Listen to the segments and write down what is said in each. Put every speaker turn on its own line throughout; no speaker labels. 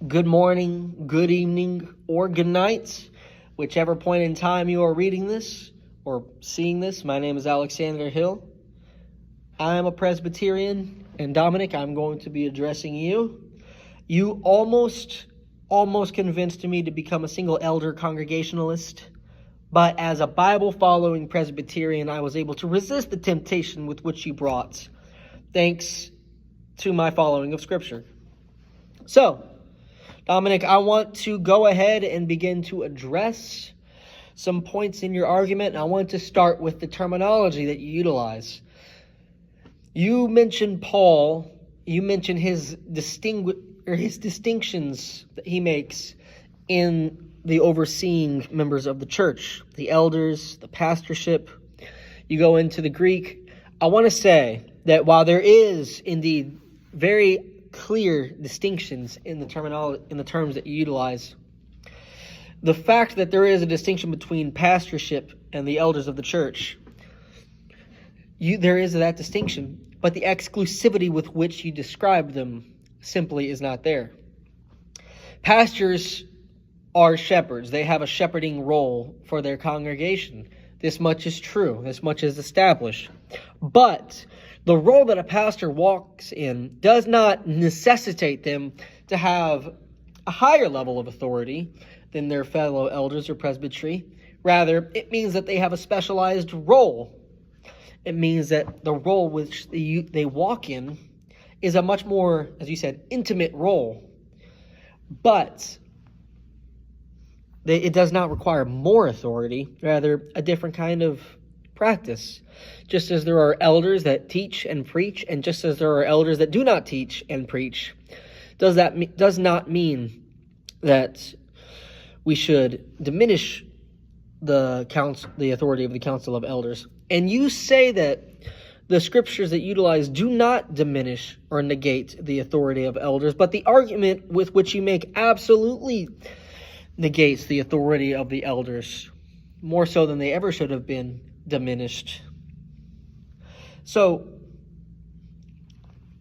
good morning, good evening, or good night, whichever point in time you are reading this or seeing this. My name is Alexander Hill. I am a Presbyterian, and Dominic, I'm going to be addressing you. You almost convinced me to become a single elder Congregationalist, but as a Bible-following Presbyterian, I was able to resist the temptation with which you brought, thanks to my following of Scripture. So, Dominic, I want to go ahead and begin to address some points in your argument, and I want to start with the terminology that you utilize. You mentioned Paul. You mentioned his distinctions that he makes in the overseeing members of the church, the elders, the pastorship. You go into the Greek. I want to say that while there is indeed very clear distinctions in the terminology, in the terms that you utilize, the fact that there is a distinction between pastorship and the elders of the church, there is that distinction, but the exclusivity with which you describe them simply is not there. Pastors are shepherds. They have a shepherding role for their congregation. This much is true. This much is established. But the role that a pastor walks in does not necessitate them to have a higher level of authority than their fellow elders or presbytery. Rather, it means that they have a specialized role. It means that the role which they walk in is a much more, as you said, intimate role. But it does not require more authority, rather a different kind of practice. Just as there are elders that teach and preach, and just as there are elders that do not teach and preach, does not mean that we should diminish the authority of the council of elders. And you say that the scriptures that utilize do not diminish or negate the authority of elders, but the argument with which you make absolutely negates the authority of the elders, more so than they ever should have been diminished. So,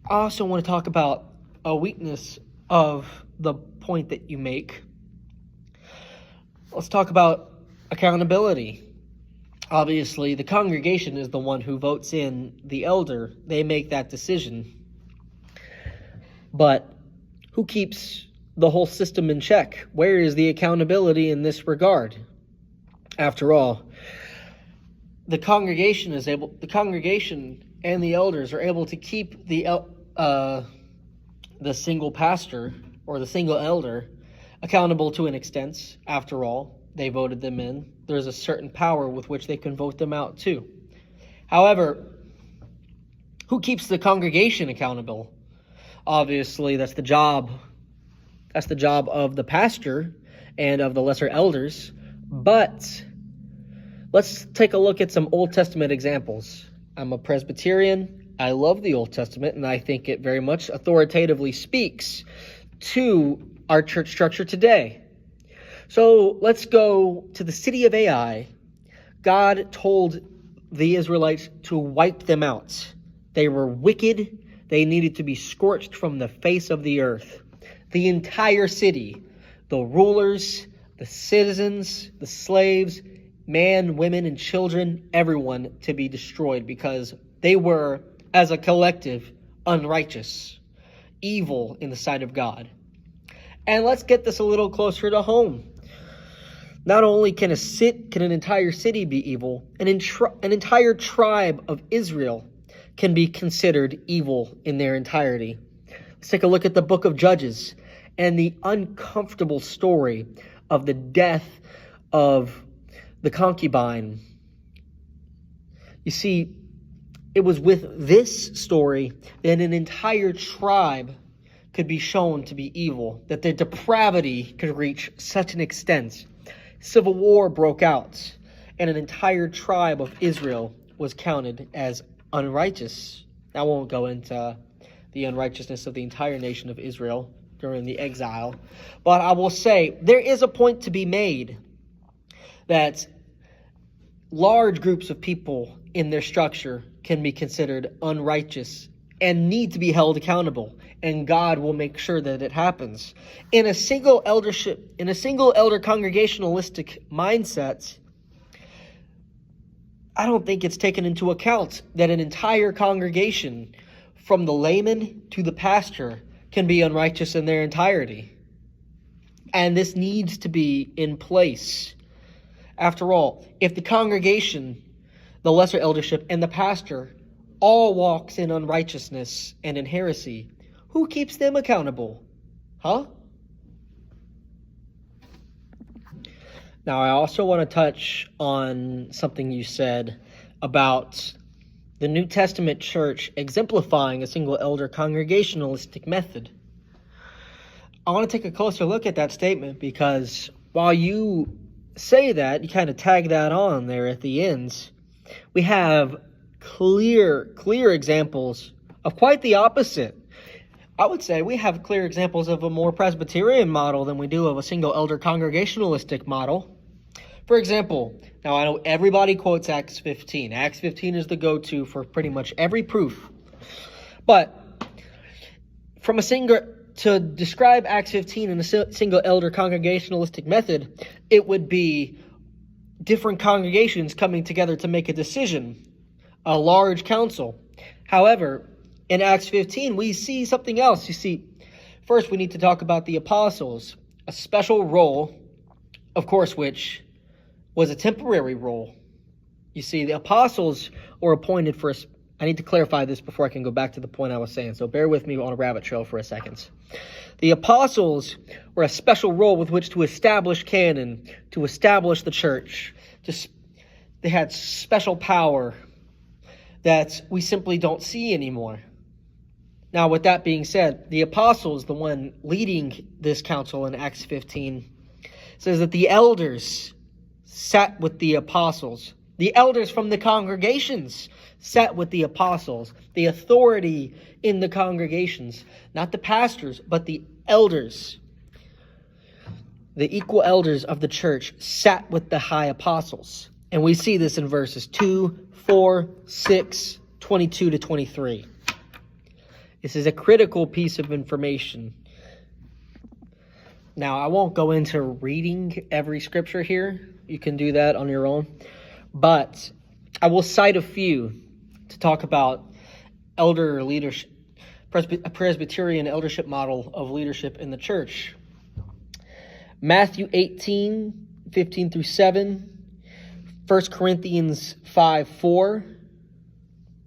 I also want to talk about a weakness of the point that you make. Let's talk about accountability. Obviously, the congregation is the one who votes in the elder. They make that decision. But who keeps the whole system in check? Where is the accountability in this regard? After all, the congregation and the elders are able to keep the single pastor or the single elder accountable to an extent. After all, they voted them in. There's a certain power with which they can vote them out too. However, who keeps the congregation accountable? Obviously, that's the job of the pastor and of the lesser elders. But let's take a look at some Old Testament examples. I'm a Presbyterian. I love the Old Testament, and I think it very much authoritatively speaks to our church structure today. So let's go to the city of Ai. God told the Israelites to wipe them out. They were wicked. They needed to be scorched from the face of the earth. The entire city, the rulers, the citizens, the slaves, men, women, and children, everyone to be destroyed because they were, as a collective, unrighteous, evil in the sight of God. And let's get this a little closer to home. Not only can an entire city be evil, an entire tribe of Israel can be considered evil in their entirety. Let's take a look at the book of Judges and the uncomfortable story of the death of the concubine. You see, it was with this story that an entire tribe could be shown to be evil, that their depravity could reach such an extent. Civil war broke out, and an entire tribe of Israel was counted as unrighteous. I won't go into the unrighteousness of the entire nation of Israel during the exile, but I will say there is a point to be made that large groups of people in their structure can be considered unrighteous and need to be held accountable, and God will make sure that it happens. In a single elder congregationalistic mindset, I don't think it's taken into account that an entire congregation, from the layman to the pastor, can be unrighteous in their entirety. And this needs to be in place. After all, if the congregation, the lesser eldership, and the pastor all walks in unrighteousness and in heresy, who keeps them accountable? Huh? Now, I also want to touch on something you said about the New Testament church exemplifying a single elder congregationalistic method. I want to take a closer look at that statement, because while you say that, you kind of tag that on there at the end, we have clear examples of quite the opposite. I would say we have clear examples of a more Presbyterian model than we do of a single elder congregationalistic model. For example, now I know everybody quotes Acts 15. Acts 15 is the go-to for pretty much every proof. But to describe Acts 15 in a single elder congregationalistic method, it would be different congregations coming together to make a decision, a large council. However, in Acts 15, we see something else. You see, first we need to talk about the apostles, a special role, of course, which was a temporary role. You see, the apostles were appointed for I need to clarify this before I can go back to the point I was saying, so bear with me on a rabbit trail for a second. The apostles were a special role with which to establish canon, to establish the church. They had special power that we simply don't see anymore. Now, with that being said, the apostles, the one leading this council in Acts 15, says that the elders sat with the apostles. The elders from the congregations sat with the apostles. The authority in the congregations, not the pastors, but the elders, the equal elders of the church, sat with the high apostles. And we see this in verses 2, 4, 6, 22 to 23. This is a critical piece of information. Now, I won't go into reading every scripture here. You can do that on your own. But I will cite a few to talk about elder leadership, a Presbyterian eldership model of leadership in the church. Matthew 18, 15 through 7, 1 Corinthians 5, 4,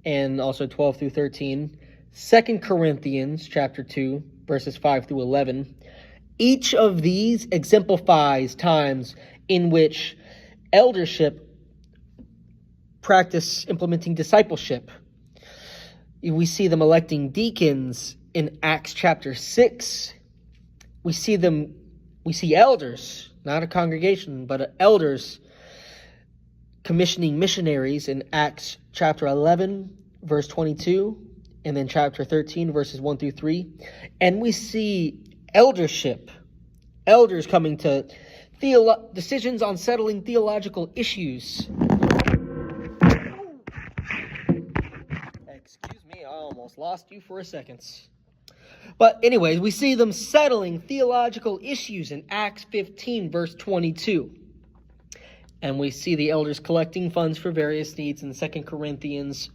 and also 12 through 13, 2 Corinthians chapter 2, verses 5 through 11. Each of these exemplifies times in which eldership practice implementing discipleship. We see them electing deacons in Acts chapter 6. We see elders, not a congregation, but elders commissioning missionaries in Acts chapter 11, verse 22, and then chapter 13, verses 1 through 3. And we see eldership, elders coming to decisions on settling theological issues. Excuse me, I almost lost you for a second. But anyways, we see them settling theological issues in Acts 15, verse 22. And we see the elders collecting funds for various needs in 2 Corinthians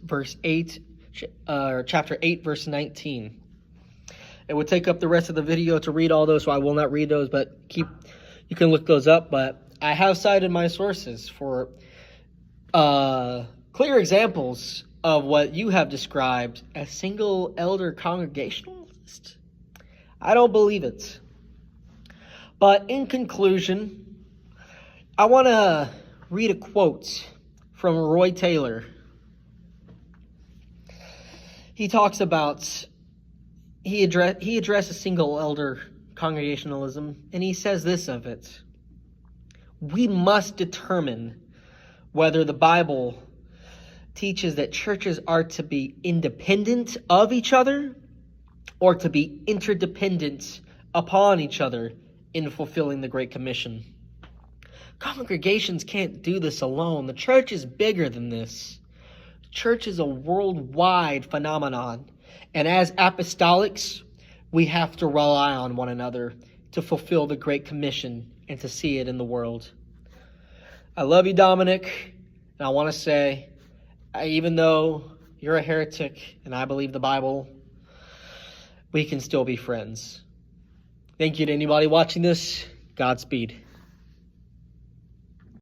chapter 8, verse 19. It would take up the rest of the video to read all those, so I will not read those, but you can look those up. But I have cited my sources for clear examples of what you have described as single elder congregationalist. I don't believe it. But in conclusion, I want to read a quote from Roy Taylor. He talks about, he addresses single elder congregationalism, and he says this of it: we must determine whether the Bible teaches that churches are to be independent of each other or to be interdependent upon each other in fulfilling the Great Commission. Congregations can't do this alone. The church is bigger than this. Church is a worldwide phenomenon. And as apostolics, we have to rely on one another to fulfill the Great Commission and to see it in the world. I love you, Dominic, and I want to say, even though you're a heretic and I believe the Bible, we can still be friends. Thank you to anybody watching this. Godspeed.